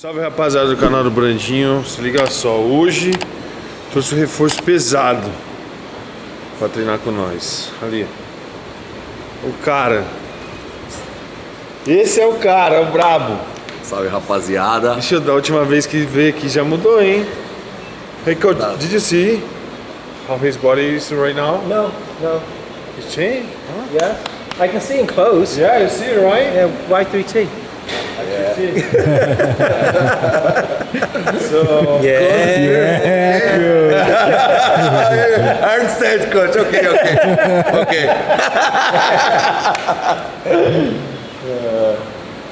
Salve rapaziada do canal do Brandinho, se liga só, hoje trouxe um reforço pesado pra treinar com nós. Ali, o cara, esse é o cara, o brabo. Salve rapaziada. Deixa da última vez que veio aqui já mudou, hein? Hey coach, did you see how his body is right now? No. It's changed? Huh? Yeah. I can see him close. Yeah, you see it, right? Yeah, Y3T. So, I understand, coach. Okay.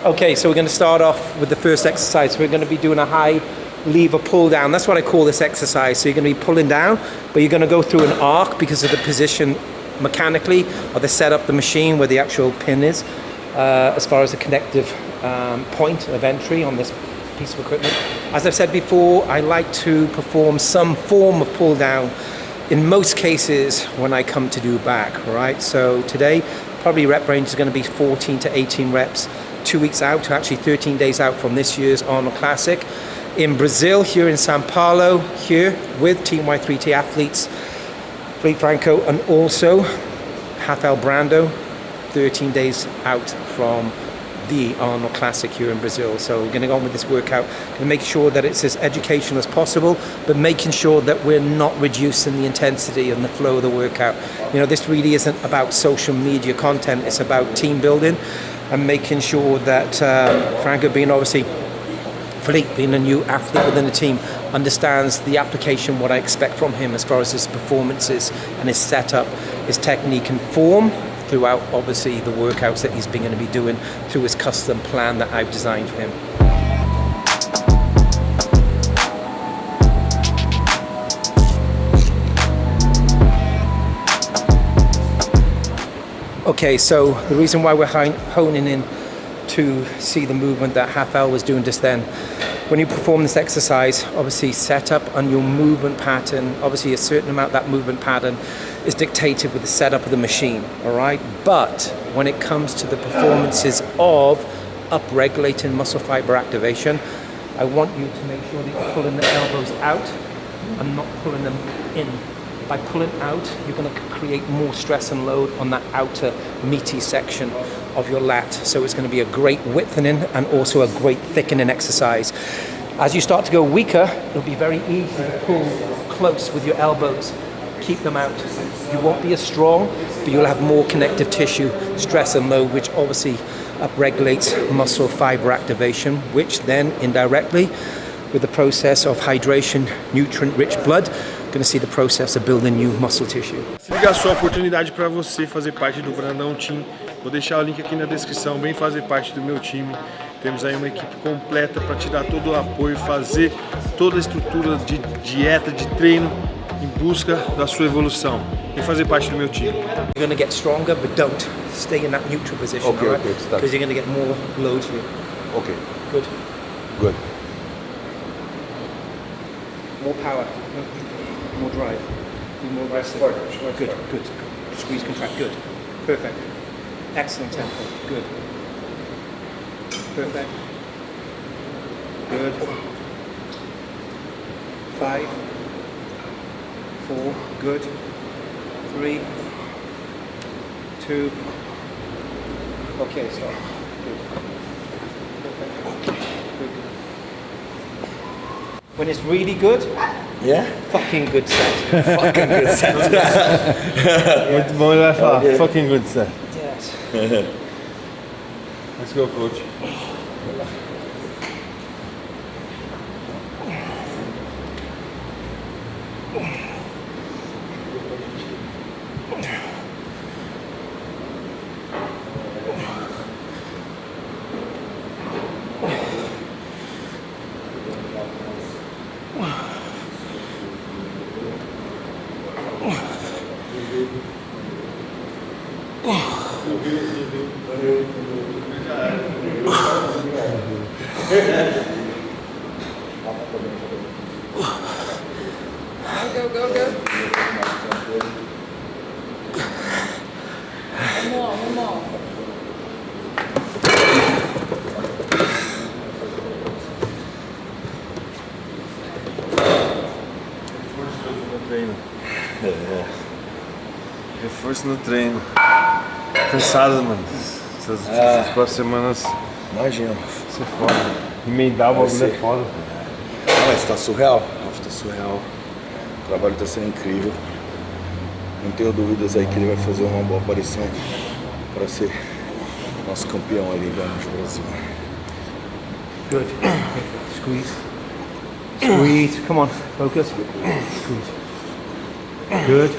Okay, so we're going to start off with the first exercise. We're going to be doing a high lever pull down. That's what I call this exercise. So you're going to be pulling down, but you're going to go through an arc because of the position mechanically of the setup, the machine where the actual pin is, as far as the connective point of entry on this piece of equipment. As I've said before, I like to perform some form of pull down in most cases when I come to do back, right? So today, probably rep range is going to be 14 to 18 reps, 2 weeks out, actually 13 days out from this year's Arnold Classic. In Brazil, here in Sao Paulo, here with Team Y3T athletes, Felipe Franco and also Rafael Brando, 13 days out from the Arnold Classic here in Brazil. So we're going to go on with this workout, going to make sure that it's as educational as possible, but making sure that we're not reducing the intensity and the flow of the workout. You know, this really isn't about social media content, it's about team building and making sure that Franco, being obviously Felipe, being a new athlete within the team, understands the application, what I expect from him as far as his performances and his setup, his technique and form throughout obviously the workouts that he's been going to be doing through his custom plan that I've designed for him. Okay, so the reason why we're honing in to see the movement that Rafael was doing just then, when you perform this exercise, obviously set up on your movement pattern, obviously a certain amount of that movement pattern is dictated with the setup of the machine, all right? But when it comes to the performances of upregulating muscle fiber activation, I want you to make sure that you're pulling the elbows out and not pulling them in. By pulling out, you're going to create more stress and load on that outer meaty section of your lat. So it's going to be a great widthening and also a great thickening exercise. As you start to go weaker, it'll be very easy to pull close with your elbows. Keep them out. You won't be as strong, but you'll have more connective tissue, stress and load, which obviously upregulates muscle fiber activation, which then indirectly, with the process of hydration, nutrient-rich blood, going to see the process of building new muscle tissue. Se liga só, oportunidade para você fazer parte do Brandão Team. Vou deixar o link aqui na descrição, vem fazer parte do meu time. Temos aí uma equipe completa para te dar todo o apoio, fazer toda a estrutura de dieta, de treino em busca da sua evolução. Vem fazer parte do meu time. You're going to get stronger, but don't stay in that neutral position, Okay, right? okay, start. Because you're going to get more load here. Okay, Good. good. More power. More drive. Be more aggressive. Good. Squeeze, contract. Good. Perfect. Excellent tempo. Good. Perfect. Good. 5, 4. Good. 3, 2. Okay, stop. Good. Perfect. Good. When it's really good, Yeah? fucking good set. Fucking good set. Muito bom, ele vai falar. Fucking good, sir. Yes. Let's go, coach. Go. One more. treino. Reforço no treino. Cansado, mano. Essas próximas semanas Imagina. vai ser foda. Emendar o bagulho é foda. Não, mas tá surreal. Tá surreal. O trabalho tá sendo incrível. Não tenho dúvidas aí que ele vai fazer uma boa aparição para ser nosso campeão aí do Brasil. Good. Squeeze. Squeeze. Come on. Focus. Squeeze. Good.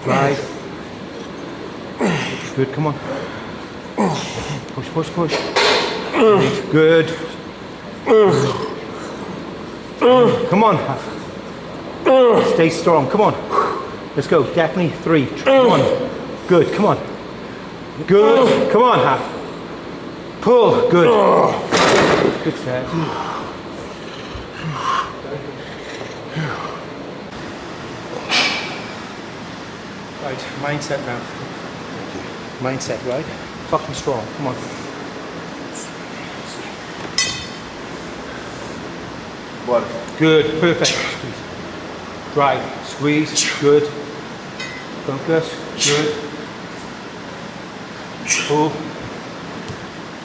Drive. Good. Come on. Push, push, push. Good. Come on. Stay strong. Come on. Let's go. Definitely 3. Come on. Good. Come on. Good. Come on, half. Pull. Good. Good set. Right. Mindset now. Mindset, right? Fucking strong. Come on. Bora. Good. Perfect. Squeeze. Drive. Squeeze. Good. Focus. Good. Pull.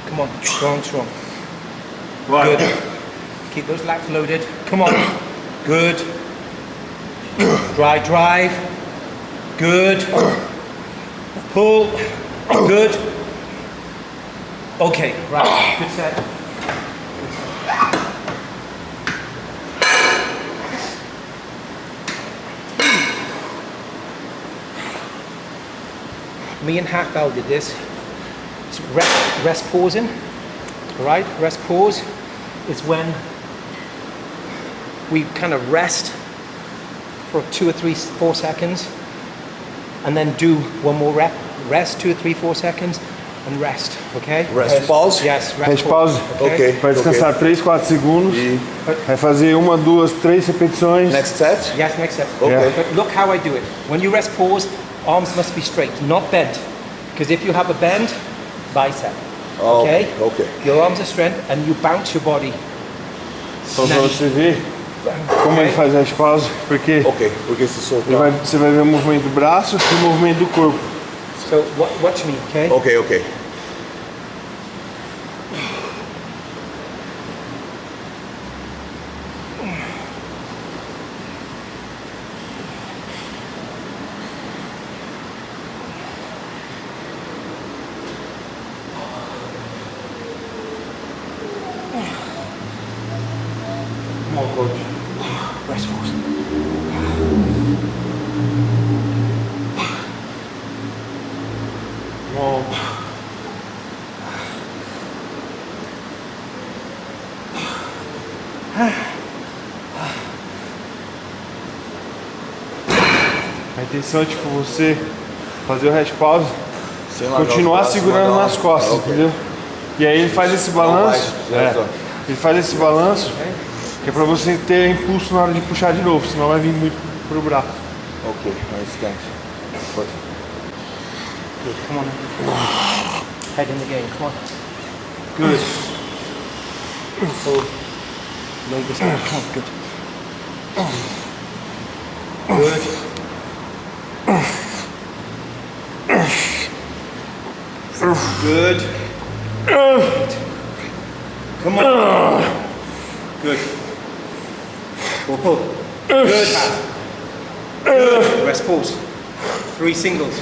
Come on. Strong, strong. Bora. Good. Keep those lats loaded. Come on. Good. Drive. Good. Pull. Good. Okay, right. Good set. Me and Hafal did this. It's rest pausing. Right? Rest pause is when we kind of rest for 2 or 3, 4 seconds and then do one more rep. Rest 2 or 3, 4 seconds and rest. Okay? Rest pause? Yes, rest Rest pause. Ok. Vai descansar 3, 4 segundos. E Vai fazer 1, 2, 3 repetições. next set? Yes, next step. Okay. But look how I do it. When you rest pause, arms must be straight, not bent. Because if you have a bend, bicep. Oh, Okay? okay. Your arms are straight and you bounce your body. Só pra você ver como ele faz as pausas, porque Ok, porque se ele soltar. você vai ver o movimento do braço e o movimento do corpo. So watch me, okay? Ok, ok. Come on, coach. Rest pause. Come on. A intenção é tipo você fazer o rest pause, Sem largar continuar os braços, segurando mandar nas costas, ok. entendeu? E aí ele faz esse balanço, ele faz esse balanço, que é pra você ter impulso na hora de puxar de novo, senão vai vir muito pro braço. Ok, I stand. Good, come on. Head in the game, come on. Good. Hold. Load this up. Come on, good. Good. Good. Come on. Good. Pull, pull. Good. Good. Rest pause. 3 singles.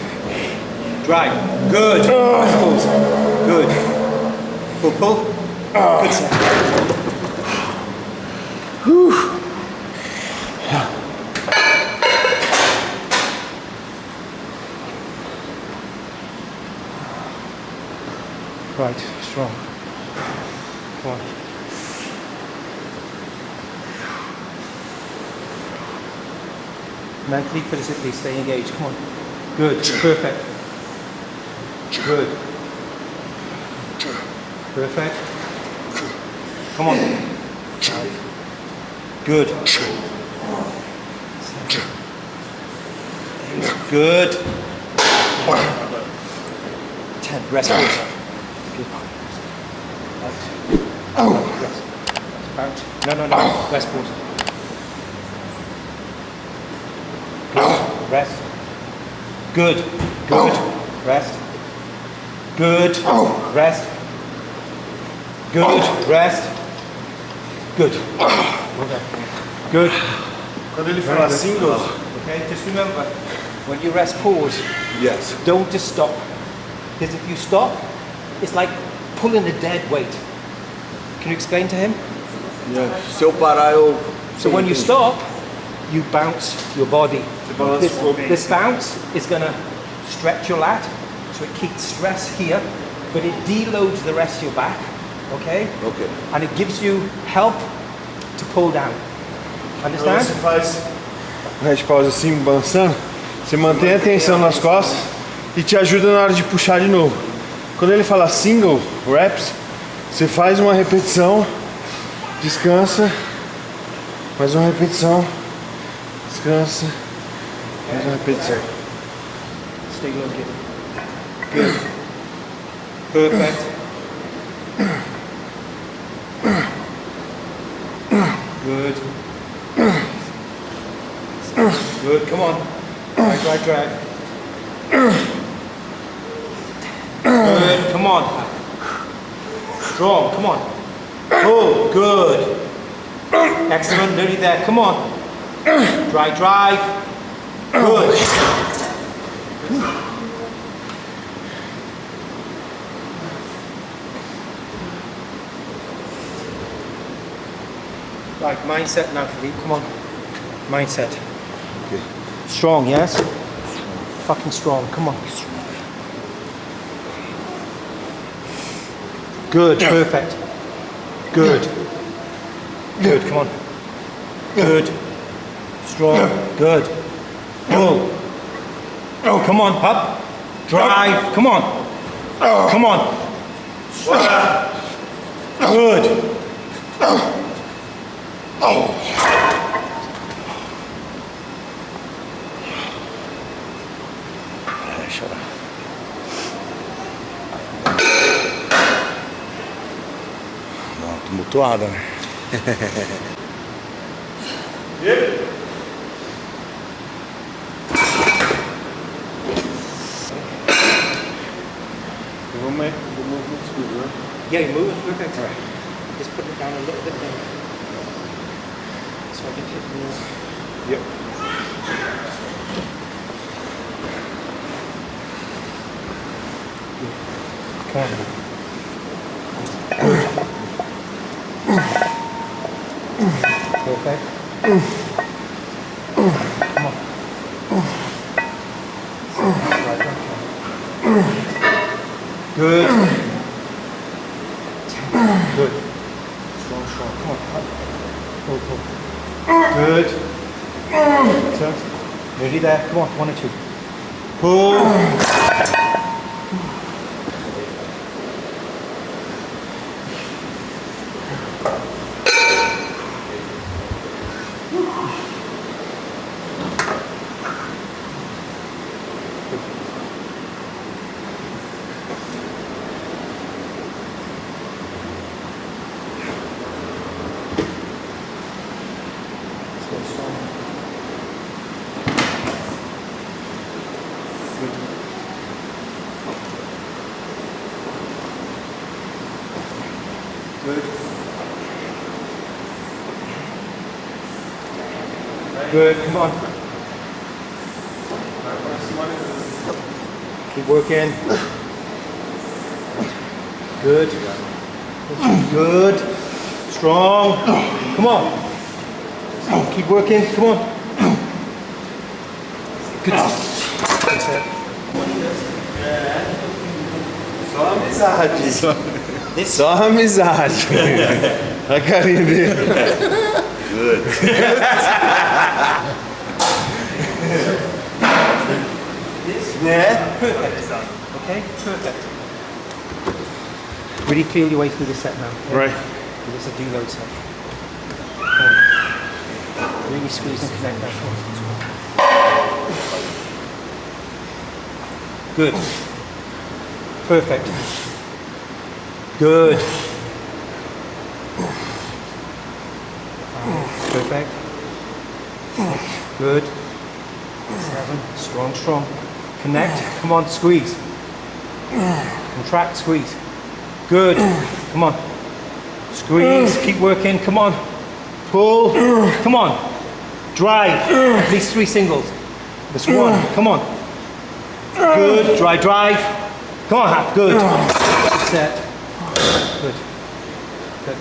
Drive. Good. Rest pause. Good. Pull, pull. Good set. Right, strong. Come on. Mentally, physically, stay engaged. Come on. Good. Perfect. Good. Perfect. Come on. Good. Good. 10. Rest. Good. Bounce. No. Rest pause. Rest. Good. Good. Rest. Good. Rest. Good. Rest. Good. Good. Quando ele fala singles, Okay, just remember, when you rest, pause. Yes. Don't just stop. Because if you stop, it's like pulling a dead weight. Can you explain to him? Yeah. Se eu parar, eu... So when you stop, you bounce your body. balança o corpo. This bounce is going to stretch your lat, so it keeps stress here, but it deloads the rest of your back, okay? Ok. And it gives you help to pull down. Quando Understand? você faz o head pause assim, balançando, você mantém a tensão nas costas e te ajuda na hora de puxar de novo. Quando ele fala single reps, você faz uma repetição, descansa, mais uma repetição, descansa, mais uma repetição. Stay located. Good. Perfect. Good. Good, come on. Drag, drag, drag. Good, come on. Strong, come on. Oh, good. Excellent, nearly there, come on. Drive, drive. Good. Right, mindset now, Philippe, come on. Mindset. Okay. Strong, yes? Fucking strong, come on. Good, perfect. Good. Good, come on. Good. Strong, good. Pull. Oh, come on, up. Drive, come on. Come on. Good. Deixa eu... Não, tumultuada, né? Vamos movimento escuro, né? Yeah, you move it perfect. All right. Just put it down a little bit there. So I can hit more. Yep. Come on. Perfect. Come on. Right, okay. Good. Good. Strong, strong. Come on. Up. Pull, pull. Good. Turn. Nearly there. Come on. 1 or 2. Pull. Good, come on. Keep working. Good. Good. Strong. Come on. Keep working. Come on. Good. Good set. Só amizade. Só amizade. A carinha dele. Né? Perfect. Okay? Perfect. Really feel your way through the set now. Okay? Right. It's a deload set. Come on. Really squeeze and connect that. Good. Perfect. Good. Perfect. Good. 7. Strong, strong. Connect. Come on, squeeze. Contract, squeeze. Good. Come on. Squeeze. Keep working. Come on. Pull. Come on. Drive. At least 3 singles. This one. Come on. Good. Drive. Come on, half. Good. Good set. Good. Good.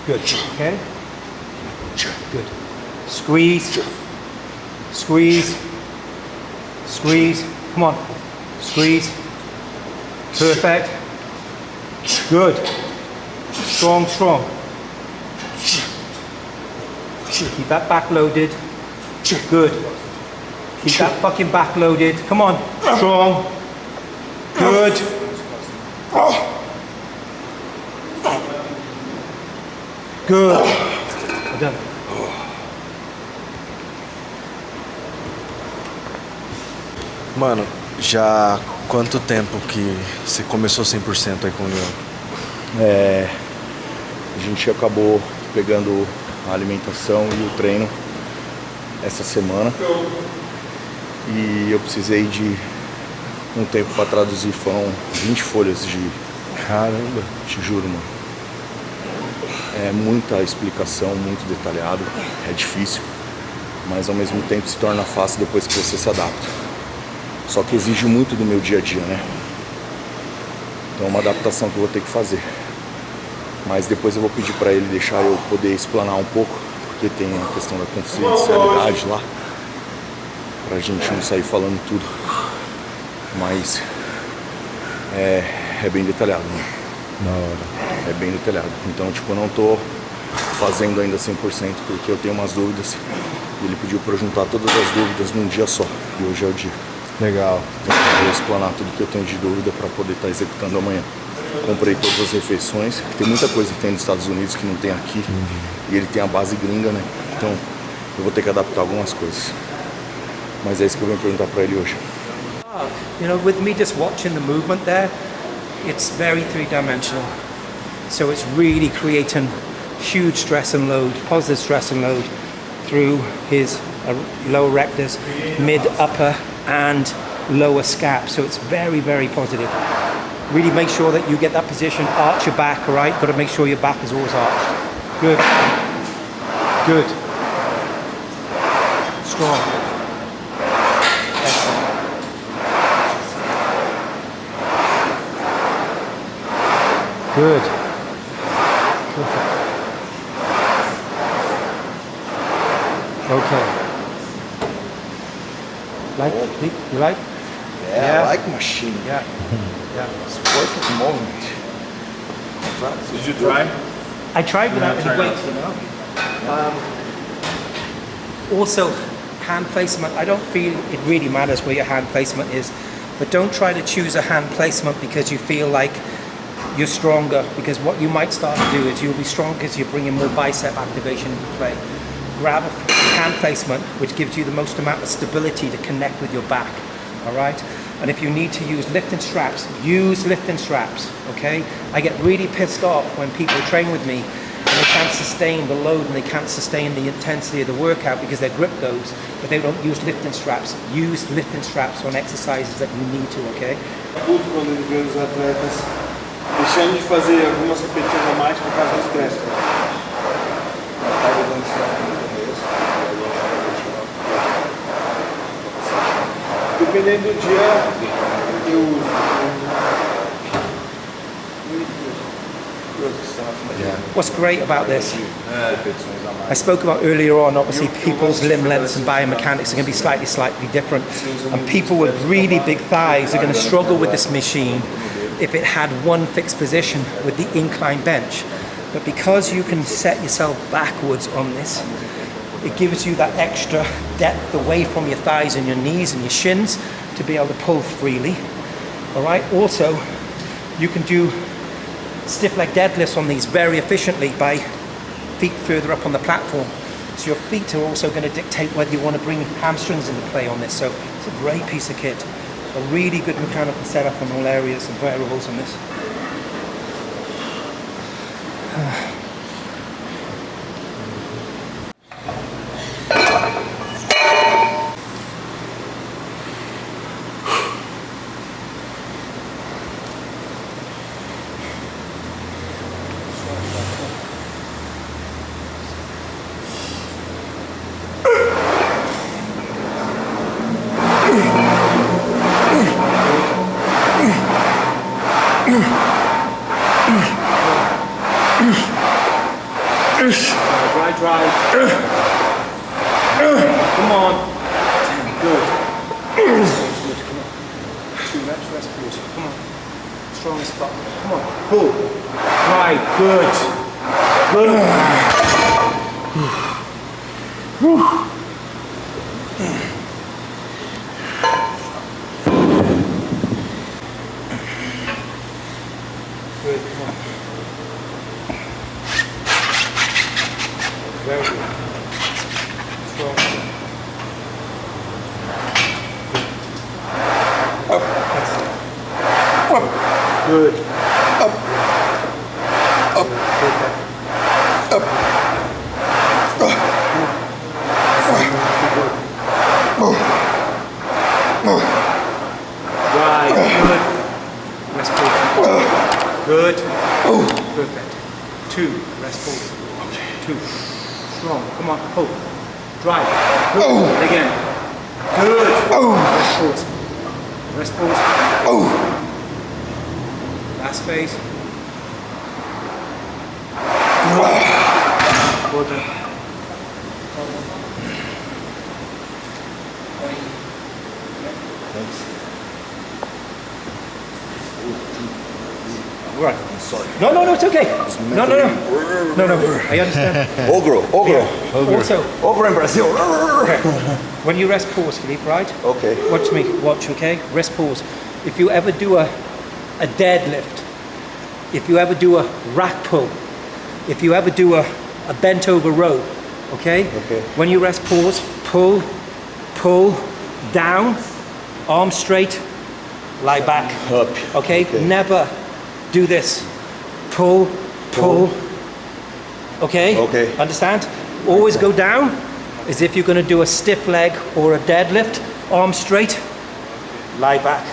Good. Okay. Good. Squeeze. Squeeze. Squeeze. Come on. Squeeze. Perfect. Good. Strong, strong. Keep that back loaded. Good. Keep that fucking back loaded. Come on. Strong. Good. Good. Well done. Mano, já há quanto tempo que você começou 100% aí com o Leon? A gente acabou pegando a alimentação e o treino essa semana e eu precisei de um tempo para traduzir, foram 20 folhas de... Caramba! Te juro, mano. É muita explicação, muito detalhado, é difícil, mas ao mesmo tempo se torna fácil depois que você se adapta. Só que exige muito do meu dia a dia, né? Então é uma adaptação que eu vou ter que fazer. Mas depois eu vou pedir pra ele deixar eu poder explanar um pouco, porque tem a questão da confidencialidade lá, pra gente não sair falando tudo. Mas é bem detalhado, né? Da hora. É bem detalhado. Então, tipo, eu não tô fazendo ainda 100% porque eu tenho umas dúvidas. E ele pediu pra eu juntar todas as dúvidas num dia só. E hoje é o dia. Legal. Então, eu vou explanar tudo que eu tenho de dúvida para poder estar executando amanhã. Comprei todas as refeições. Tem muita coisa que tem nos Estados Unidos que não tem aqui. E ele tem a base gringa, né? Então, eu vou ter que adaptar algumas coisas. Mas é isso que eu venho perguntar para ele hoje. You know, with me just watching the movement there, it's very three-dimensional. So it's really creating huge stress and load, positive stress and load through his lower rectors, mid, upper, and lower scap. So it's very, very positive. Really make sure that you get that position, arch your back, all right? Got to make sure your back is always arched. Good. Good. Strong. Excellent. Good. Perfect. Okay. Like? You like? Yeah, I like machine. Yeah. Yeah. It's perfect movement. Did you try? I tried without any weights, you know. Also, hand placement. I don't feel it really matters where your hand placement is, but don't try to choose a hand placement because you feel like you're stronger. Because what you might start to do is you'll be strong because you're bringing more bicep activation into play. Grab a hand placement which gives you the most amount of stability to connect with your back. All right. And if you need to use lifting straps, use lifting straps, okay? I get really pissed off when people train with me and they can't sustain the load and they can't sustain the intensity of the workout because their grip goes, but they don't use lifting straps. Use lifting straps on exercises that you need to, okay? Puto quando ele vê os atletas deixando de fazer algumas repetições a mais por causa do estresse. Dependendo do dia, eu uso. What's great about this, I spoke about earlier on, obviously people's limb lengths and biomechanics are going to be slightly different, and people with really big thighs are going to struggle with this machine if it had one fixed position with the incline bench. But because you can set yourself backwards on this, it gives you that extra depth away from your thighs and your knees and your shins to be able to pull freely. All right. Also, you can do stiff leg deadlifts on these very efficiently by feet further up on the platform. So your feet are also going to dictate whether you want to bring hamstrings into play on this. So it's a great piece of kit. A really good mechanical setup on all areas and variables on this. Drive. Come on. Good. Good. Come on. 2 reps, rest, pause. Come on. Strong as fuck. Come on. Pull. Drive. Good. Good. Good. Come on. Very good. Strong. Up. Excellent. Up. Good. Up. Up. Perfect. Up. Right. Good. Rest pause. Good. Perfect. 2. Rest pause. 2. Strong. Come on. Hold. Drive. Good. Again. Good. Rest pause. Rest pause. Last phase. Well done. Thanks. Right. I'm sorry. No, it's okay. No. I understand. Ogro. Also, Ogro in Brazil. when you rest pause, Philippe, right? Okay. Watch me. Watch, okay? Rest pause. If you ever do a deadlift, if you ever do a rack pull, if you ever do a bent over row, okay? Okay. When you rest pause, pull, down, arm straight, lie back. Up. Okay? Okay. Never do this. Pull. Okay? Okay. Understand? Always go down as if you're going to do a stiff leg or a deadlift. Arm straight, lie back.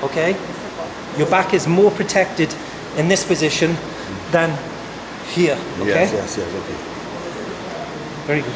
Okay? Your back is more protected in this position than here. Okay? Yes, okay. Very good.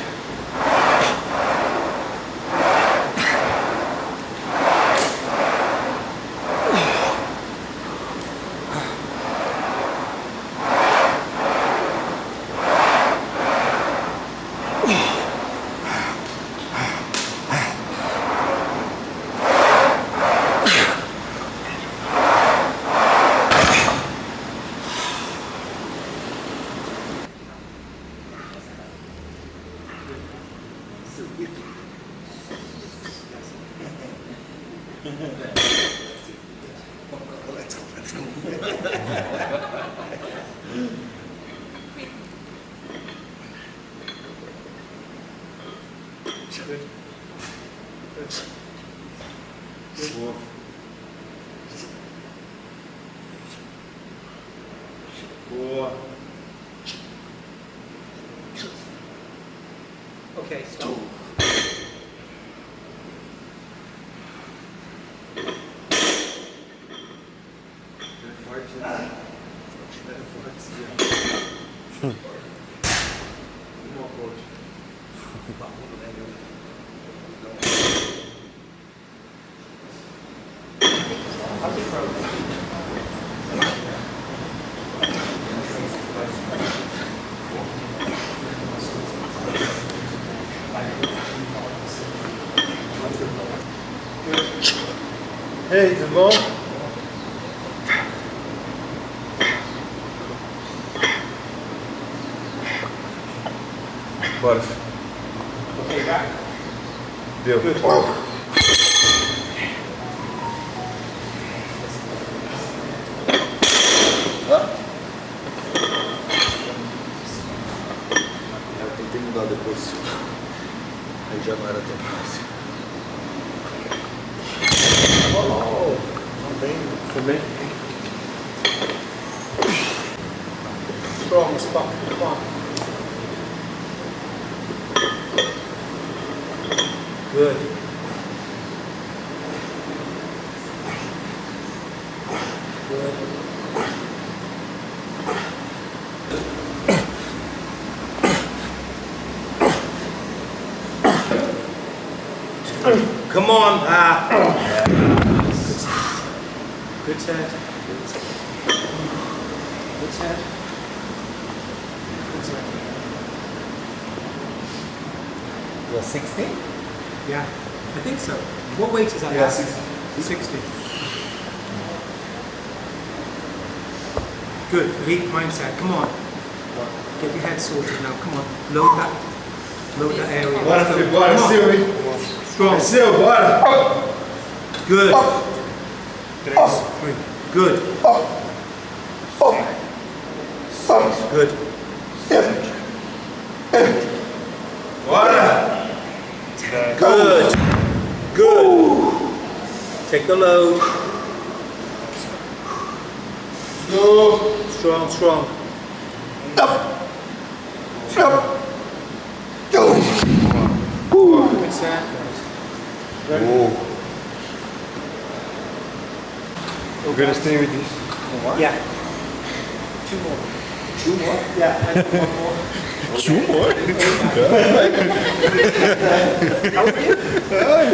Boa. Okay, stop. Hey, tudo bom? Bora. Okay, back. Deu. Good. Eu tentei mudar depois. Aí já não era tão fácil. Também. Strong as fuck. Come on. Good. Come on. Good set. Good set. The 16? Yeah, I think so. What weight is that? Yeah, at? 60. 60. Good, elite mindset. Come on. Get your head sorted now. Come on. Load that area. Bora, Let's go. filho, bora, Come on. seu, hein? Strong. Seu, bora! Good. 3, 3. Good. Good. Bora! Good. Good. Take the load. Go! Strong, strong. Good set. We're gonna stay with this. Yeah. 2 more. 2 more? Yeah, and 1 more. 2 more? How old are you?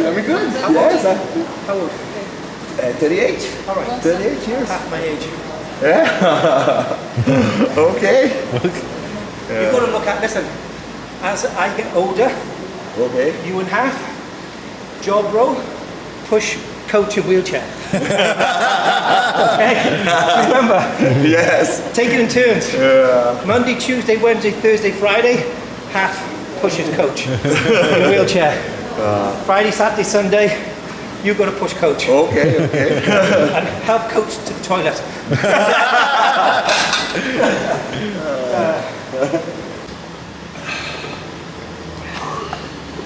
I'm good. Yes. How old? 38. All right. 38 years. Half my age. Okay. You've got to look at, listen, as I get older, Okay. you and half, job role, push, coach a wheelchair. Okay? Remember, Yes. take it in turns. Monday, Tuesday, Wednesday, Thursday, Friday, half pushes coach in wheelchair. Friday, Saturday, Sunday, you've got to push coach Okay, okay. and help coach to the toilet.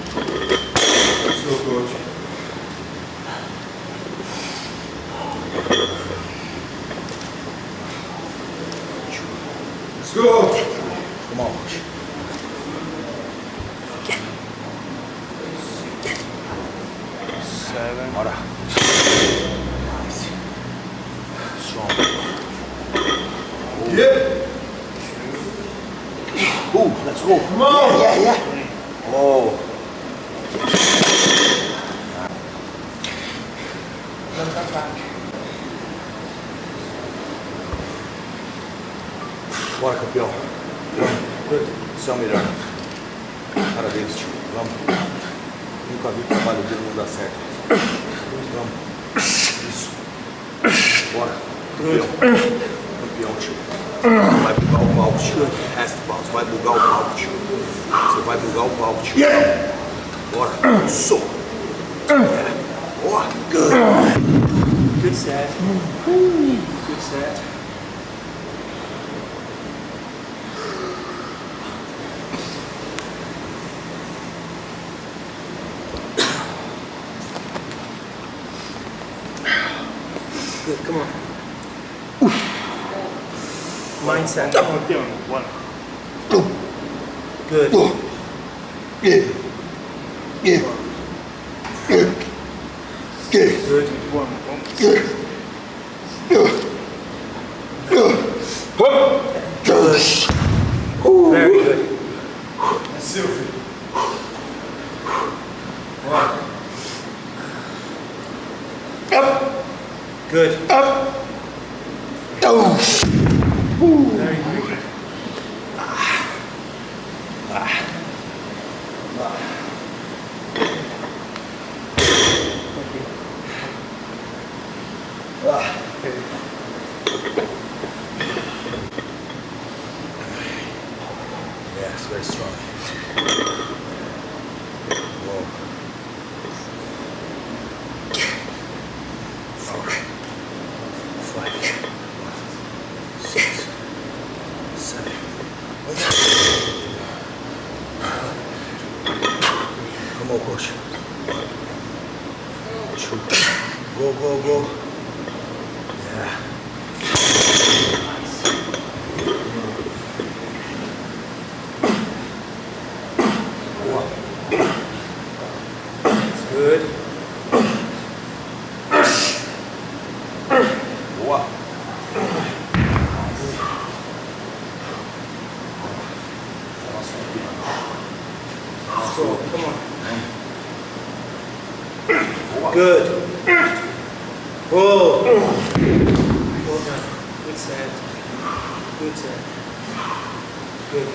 Let's go, coach. Let's go! Come on. Seven. Bora. Strong. Yep. Let's go. Come on! Yeah. Oh. Bora, campeão. Você é o melhor. Parabéns, tio. Vamos. Nunca vi o trabalho dele não dar certo. Vamos. Isso. Bora. Campeão. Campeão, tio. Vai bugar o palco, tio. Resta pausa. Vai bugar o palco, tio. Você vai bugar o palco, tio. Bora. Isso. Boa. Good. Good set. Good set. Good, come on. Mindset. Good. Good. Very good. Seu, filho. Good. Very good. Yes, very strong. Whoa. 4, 5, 6, 7. Come on, coach. 2. Go. Yeah. Good. Boa. So, come on. Good. Oh. Well done. Good set. Good set. Good.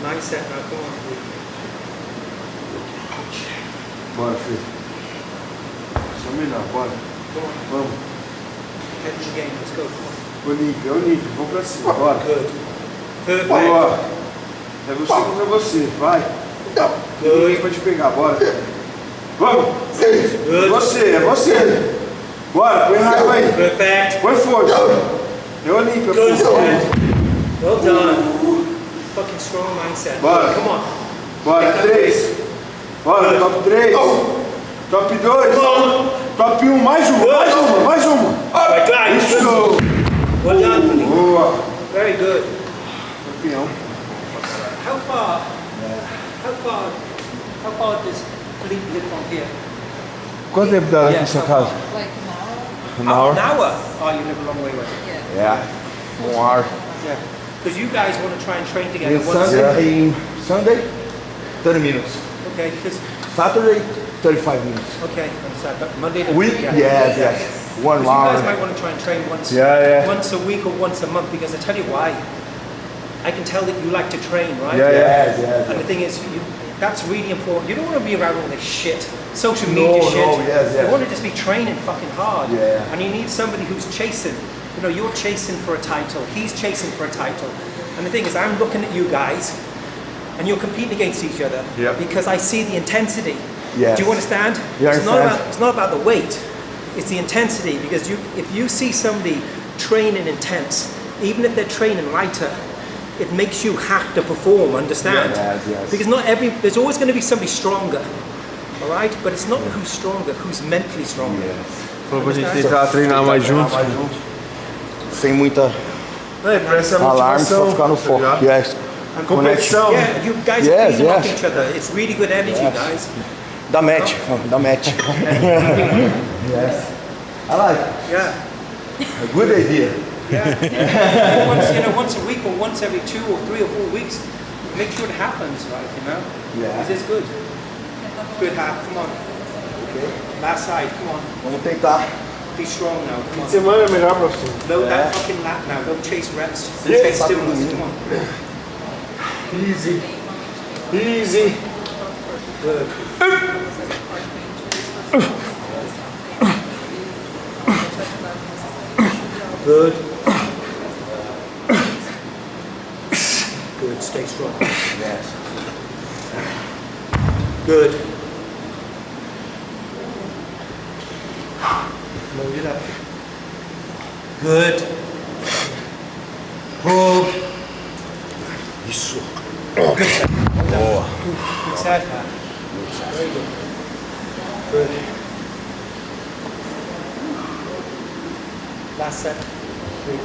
Mindset now, come on. Bora, filho. Só melhor, bora. Come on. Vamos. Energy game, let's go, come on. Olímpio, vamos pra cima, bora. Good. Perfect. Boa. É você contra você, vai. Ninguém pode pegar, bora. Vamos. É você. Bora, põe raiva aí. Perfect. Põe força. É Olímpio, Good. pô. Well done. Fucking strong mindset. Bora. Come on. Bora, 3. Bora, top 3. Top 2. Top 1, mais uma. Right, guys. Isso. Well done, Philippe. Boa. Very good. Campeão. How far does Philippe live from here? Quanto tempo dá Yeah, aqui sua how casa? far? Like an hour? An hour? Oh, you live a long way away. Yeah. Yeah, 1 hour. Yeah. Because you guys want to try and train together. And once- Sunday, 30 minutes. Okay, because Saturday, 35 minutes. okay, understand. But Monday to Week? yeah. Yes. 1 Because you guys hour. might want to try and train once, Yeah. once a week or once a month. Because I tell you why, I can tell that you like to train, right? Yes. And the thing is, that's really important. You don't want to be around all this shit, social media No, shit. yes. You want to just be training fucking hard. Yeah. And you need somebody who's chasing. You know, you're chasing for a title. He's chasing for a title. And the thing is, I'm looking at you guys, and you're competing against each other Yep. because I see the intensity. Yes. Do you understand? Yeah, I understand. It's not about the weight. It's the intensity, because if you see somebody training intense, even if they're training lighter, it makes you have to perform, understand? Yes. Because there's always going to be somebody stronger, all right? But it's not who's stronger, who's mentally stronger. Falou pra gente tentar treinar mais juntos. Sem muita Essa é a alarme, só motivação. ficar no foco. tá ligado? Yes. A competição. Yeah, you guys Yes, are feeding off yes. each other. It's really good energy, guys. Da match. Yes. I like it. Yeah. A good idea. Once a week or once every 2 or 3 or 4 weeks, make sure it happens, right? Yeah. This is good. Good half. Come on. Last side. Come on. Vamos tentar. Be strong now. Come on. Semana é melhor pra você. Load that fucking lat now. Don't chase reps. Yeah. Chase stillness. Come on. Easy. Good. Good. Good. Stay strong. Yes. Good. Load it up. Good. Pull. Isso. Good set. Boa. Good set. Very good. Good. Last set. 3.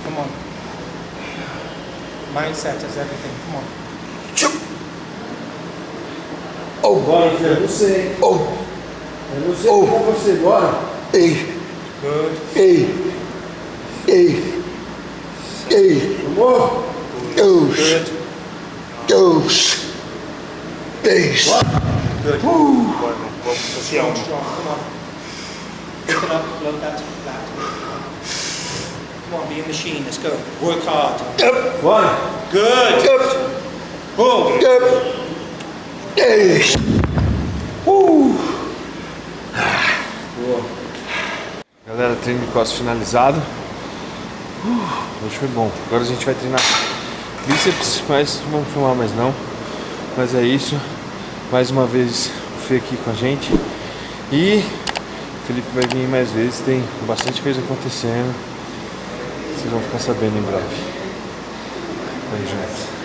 Come on. Mindset is everything. Come on. Oh. Bora, filho, é você. Oh. É você com você, bora. Ei. Good. Ei. Amor. Good. 2, 3. Good. Strong. Come on. Pick it up. Load that flat. Come on, be a machine. Let's go. Work hard. Bora. Good. Pull. 10. Galera, treino de costas finalizado. Hoje foi bom. Agora a gente vai treinar bíceps, mas não vamos filmar mais não. Mas é isso. Mais uma vez o Fê aqui com a gente. E o Felipe vai vir mais vezes. Tem bastante coisa acontecendo. Vocês vão ficar sabendo em breve. Tamo junto.